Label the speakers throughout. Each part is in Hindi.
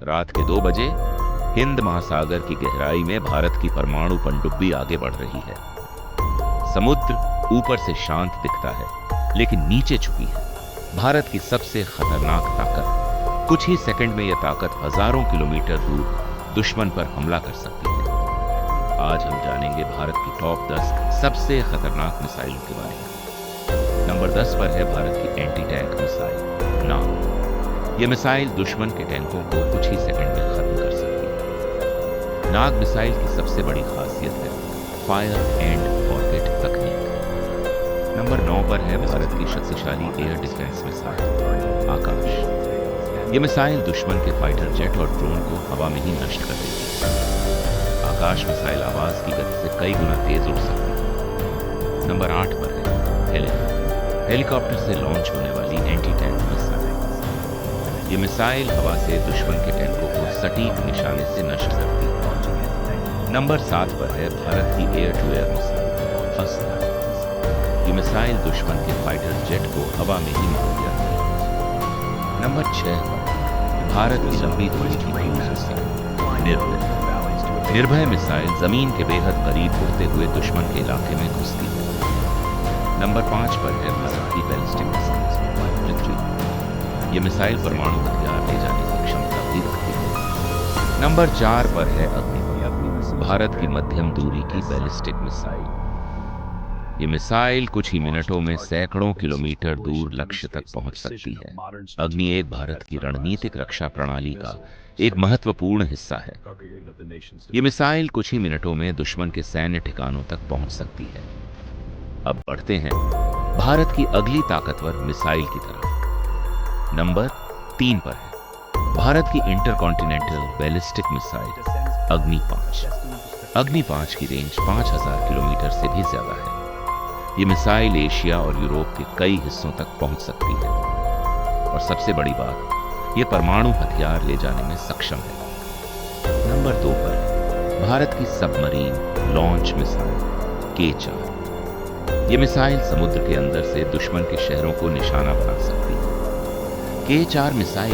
Speaker 1: रात के 2 बजे हिंद महासागर की गहराई में भारत की परमाणु पनडुब्बी आगे बढ़ रही है। समुद्र ऊपर से शांत दिखता है, लेकिन नीचे छुपी है भारत की सबसे खतरनाक ताकत। कुछ ही सेकंड में यह ताकत हजारों किलोमीटर दूर दुश्मन पर हमला कर सकती है। आज हम जानेंगे भारत की टॉप 10 सबसे खतरनाक मिसाइलों के बारे में। नंबर 10 पर है भारत की एंटी टैंक मिसाइल नाग। यह मिसाइल दुश्मन के टैंकों को कुछ ही सेकंड में खत्म कर सकती है। नाग मिसाइल की सबसे बड़ी खासियत है फायर एंड फॉरगेट तकनीक। नंबर 9 पर है भारत की शक्तिशाली एयर डिफेंस मिसाइल आकाश। यह मिसाइल दुश्मन के फाइटर जेट और ड्रोन को हवा में ही नष्ट कर देती है। आकाश मिसाइल आवाज की गति से कई गुना तेज उड़ सकती है। नंबर 8 पर है हेलीकॉप्टर से लॉन्च होने वाली एंटी टैंक मिसाइल। यह मिसाइल हवा से दुश्मन के टैंकों को सटीक निशाने से नष्ट करती है। नंबर 7 पर है भारत की एयर टू एयर मिसाइल अस्त्र। ये मिसाइल दुश्मन के फाइटर जेट को हवा में ही मार जाती है। नंबर 6 भारत की लंबी दूरी की क्रूज मिसाइल निर्भय मिसाइल जमीन के बेहद करीब उड़ते हुए दुश्मन के इलाके में घुसती है। नंबर 5 पर है भारत की बैलिस्टिक मिसाइल पृथ्वी। ये मिसाइल परमाणु हथियार ले जाने की क्षमता भी रखती है। नंबर 4 पर है अग्नि, भारत की मध्यम दूरी की बैलिस्टिक मिसाइल। ये मिसाइल कुछ ही मिनटों में सैकड़ों किलोमीटर दूर लक्ष्य तक पहुंच सकती है। अग्नि एक भारत की रणनीतिक रक्षा प्रणाली का एक महत्वपूर्ण हिस्सा है। ये मिसाइल कुछ ही मिनटों में दुश्मन के सैन्य ठिकानों तक पहुंच सकती है। अब बढ़ते हैं भारत की अगली ताकतवर मिसाइल की तरफ। नंबर 3 पर है भारत की इंटरकॉन्टिनेंटल बैलिस्टिक मिसाइल अग्नि 5। अग्नि 5 की रेंज 5000 किलोमीटर से भी ज्यादा है। ये मिसाइल एशिया और यूरोप के कई हिस्सों तक पहुंच सकती है और सबसे बड़ी बात, ये परमाणु हथियार ले जाने में सक्षम है। नंबर 2 पर भारत की सबमरीन लॉन्च मिसाइल K4। ये मिसाइल समुद्र के अंदर से दुश्मन के शहरों को निशाना बना सकती है। K4 मिसाइल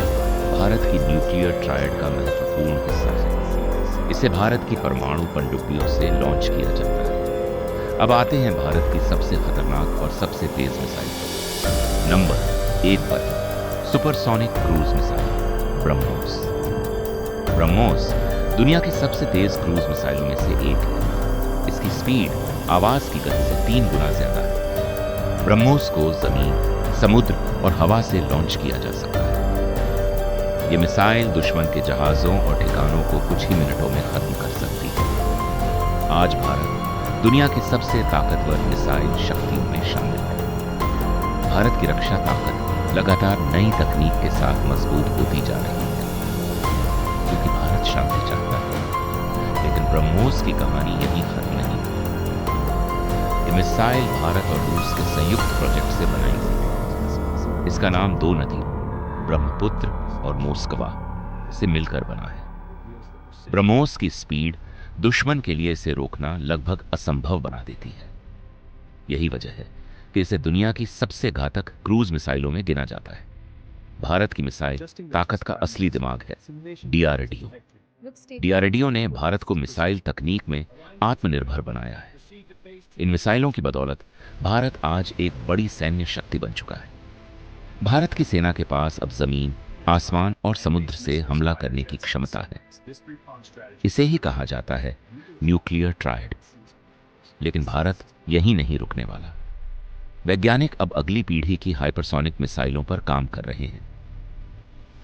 Speaker 1: भारत की न्यूक्लियर ट्रायड का महत्वपूर्ण हिस्सा है। इसे भारत की परमाणु पनडुब्बियों से लॉन्च किया जाता है। अब आते हैं भारत की सबसे खतरनाक और सबसे तेज मिसाइल पर। नंबर 1 पर supersonic cruise missile BrahMos. BrahMos दुनिया की सबसे तेज क्रूज मिसाइलों में से एक है। इसकी स्पीड आवाज की गति से 3 गुना ज्यादा है। ब्रह्मोस को जमीन, समुद्र और हवा से लॉन्च किया जा सकता है। ये मिसाइल दुश्मन के जहाजों और ठिकानों को कुछ ही मिनटों में खत्म कर सकती है। आज भारत दुनिया की सबसे ताकतवर मिसाइल शक्तियों में शामिल है। भारत की रक्षा ताकत लगातार नई तकनीक के साथ मजबूत होती जा रही है, क्योंकि भारत शांति चाहता है। लेकिन ब्रह्मोस की कहानी यही खत्म नहीं हुई। ये मिसाइल भारत और रूस के संयुक्त प्रोजेक्ट से बनाई गई। इसका नाम 2 नदी ब्रह्मपुत्र और मोस्कवा से मिलकर बना है। ब्रह्मोस की स्पीड दुश्मन के लिए इसे रोकना लगभग असंभव बना देती है। यही वजह है कि इसे दुनिया की सबसे घातक क्रूज मिसाइलों में गिना जाता है। भारत की मिसाइल ताकत का असली दिमाग है डीआरडीओ। डीआरडीओ ने भारत को मिसाइल तकनीक में आत्मनिर्भर बनाया है। इन मिसाइलों की बदौलत भारत आज एक बड़ी सैन्य शक्ति बन चुका है। भारत की सेना के पास अब जमीन, आसमान और समुद्र से हमला करने की क्षमता है। इसे ही कहा जाता है न्यूक्लियर ट्रायड। लेकिन भारत यहीं नहीं रुकने वाला। वैज्ञानिक अब अगली पीढ़ी की हाइपरसोनिक मिसाइलों पर काम कर रहे हैं।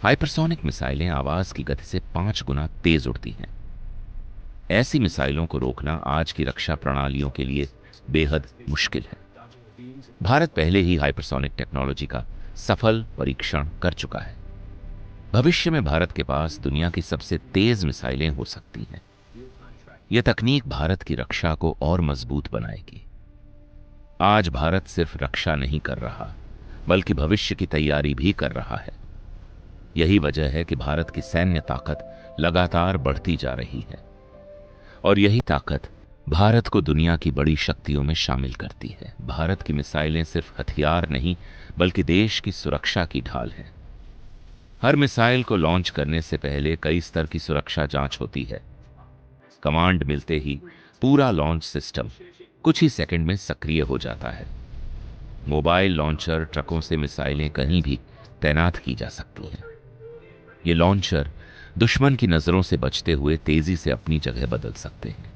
Speaker 1: हाइपरसोनिक मिसाइलें आवाज की गति से 5 गुना तेज उड़ती हैं। ऐसी मिसाइलों को रोकना आज की रक्षा प्रणालियों के लिए बेहद मुश्किल है। भारत पहले ही हाइपरसोनिक टेक्नोलॉजी का सफल परीक्षण कर चुका है। भविष्य में भारत के पास दुनिया की सबसे तेज मिसाइलें हो सकती हैं। यह तकनीक भारत की रक्षा को और मजबूत बनाएगी। आज भारत सिर्फ रक्षा नहीं कर रहा, बल्कि भविष्य की तैयारी भी कर रहा है। यही वजह है कि भारत की सैन्य ताकत लगातार बढ़ती जा रही है और यही ताकत भारत को दुनिया की बड़ी शक्तियों में शामिल करती है। भारत की मिसाइलें सिर्फ हथियार नहीं, बल्कि देश की सुरक्षा की ढाल है। हर मिसाइल को लॉन्च करने से पहले कई स्तर की सुरक्षा जांच होती है। कमांड मिलते ही पूरा लॉन्च सिस्टम कुछ ही सेकंड में सक्रिय हो जाता है। मोबाइल लॉन्चर ट्रकों से मिसाइलें कहीं भी तैनात की जा सकती हैं। ये लॉन्चर दुश्मन की नजरों से बचते हुए तेजी से अपनी जगह बदल सकते हैं।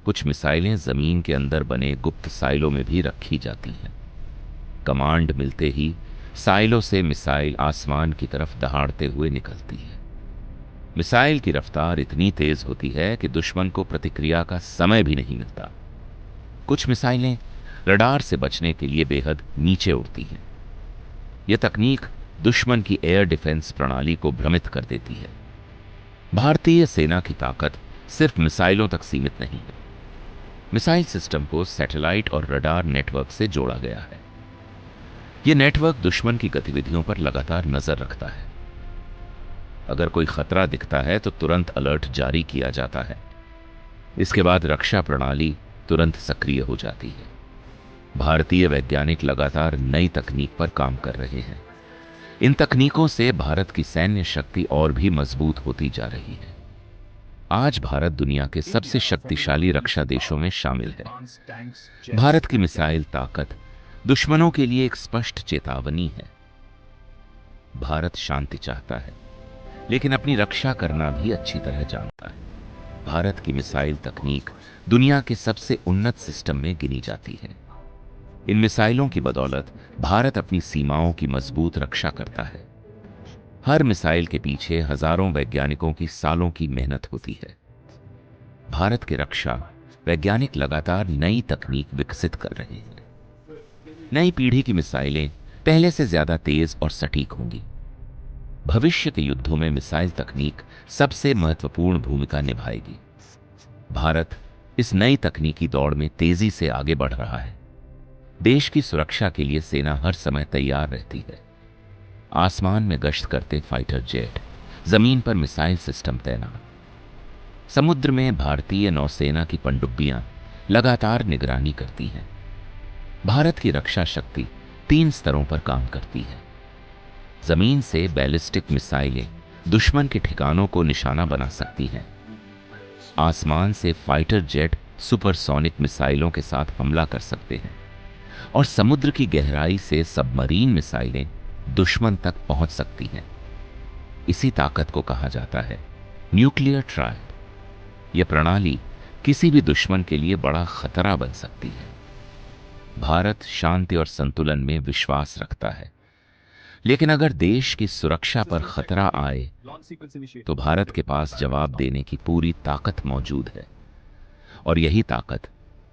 Speaker 1: कुछ मिसाइलें जमीन के अंदर बने गुप्त साइलों में भी रखी जाती हैं। कमांड मिलते ही साइलों से मिसाइल आसमान की तरफ दहाड़ते हुए निकलती है। मिसाइल की रफ्तार इतनी तेज होती है कि दुश्मन को प्रतिक्रिया का समय भी नहीं मिलता। कुछ मिसाइलें रडार से बचने के लिए बेहद नीचे उड़ती हैं। यह तकनीक दुश्मन की एयर डिफेंस प्रणाली को भ्रमित कर देती है। भारतीय सेना की ताकत सिर्फ मिसाइलों तक सीमित नहीं है। मिसाइल सिस्टम को सैटेलाइट और रडार नेटवर्क से जोड़ा गया है। यह नेटवर्क दुश्मन की गतिविधियों पर लगातार नजर रखता है। अगर कोई खतरा दिखता है तो तुरंत अलर्ट जारी किया जाता है। इसके बाद रक्षा प्रणाली तुरंत सक्रिय हो जाती है। भारतीय वैज्ञानिक लगातार नई तकनीक पर काम कर रहे हैं। इन तकनीकों से भारत की सैन्य शक्ति और भी मजबूत होती जा रही है। आज भारत दुनिया के सबसे शक्तिशाली रक्षा देशों में शामिल है। भारत की मिसाइल ताकत दुश्मनों के लिए एक स्पष्ट चेतावनी है। भारत शांति चाहता है, लेकिन अपनी रक्षा करना भी अच्छी तरह जानता है। भारत की मिसाइल तकनीक दुनिया के सबसे उन्नत सिस्टम में गिनी जाती है। इन मिसाइलों की बदौलत भारत अपनी सीमाओं की मजबूत रक्षा करता है। हर मिसाइल के पीछे हजारों वैज्ञानिकों की सालों की मेहनत होती है। भारत के रक्षा वैज्ञानिक लगातार नई तकनीक विकसित कर रहे हैं। नई पीढ़ी की मिसाइलें पहले से ज्यादा तेज और सटीक होंगी। भविष्य के युद्धों में मिसाइल तकनीक सबसे महत्वपूर्ण भूमिका निभाएगी। भारत इस नई तकनीकी दौड़ में तेजी से आगे बढ़ रहा है। देश की सुरक्षा के लिए सेना हर समय तैयार रहती है। आसमान में गश्त करते फाइटर जेट, जमीन पर मिसाइल सिस्टम तैनात, समुद्र में भारतीय नौसेना की पनडुब्बियां लगातार निगरानी करती हैं। भारत की रक्षा शक्ति 3 स्तरों पर काम करती है। जमीन से बैलिस्टिक मिसाइलें दुश्मन के ठिकानों को निशाना बना सकती हैं। आसमान से फाइटर जेट सुपरसोनिक मिसाइलों के साथ हमला कर सकते हैं, और समुद्र की गहराई से सबमरीन मिसाइलें दुश्मन तक पहुंच सकती हैं। इसी ताकत को कहा जाता है न्यूक्लियर ट्रायड। यह प्रणाली किसी भी दुश्मन के लिए बड़ा खतरा बन सकती है। भारत शांति और संतुलन में विश्वास रखता है, लेकिन अगर देश की सुरक्षा पर खतरा आए तो भारत के पास जवाब देने की पूरी ताकत मौजूद है। और यही ताकत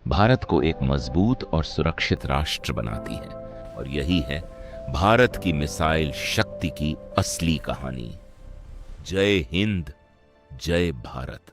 Speaker 1: भारत को एक मजबूत और सुरक्षित राष्ट्र बनाती है। और यही है भारत की मिसाइल शक्ति की असली कहानी। जय हिंद, जय भारत।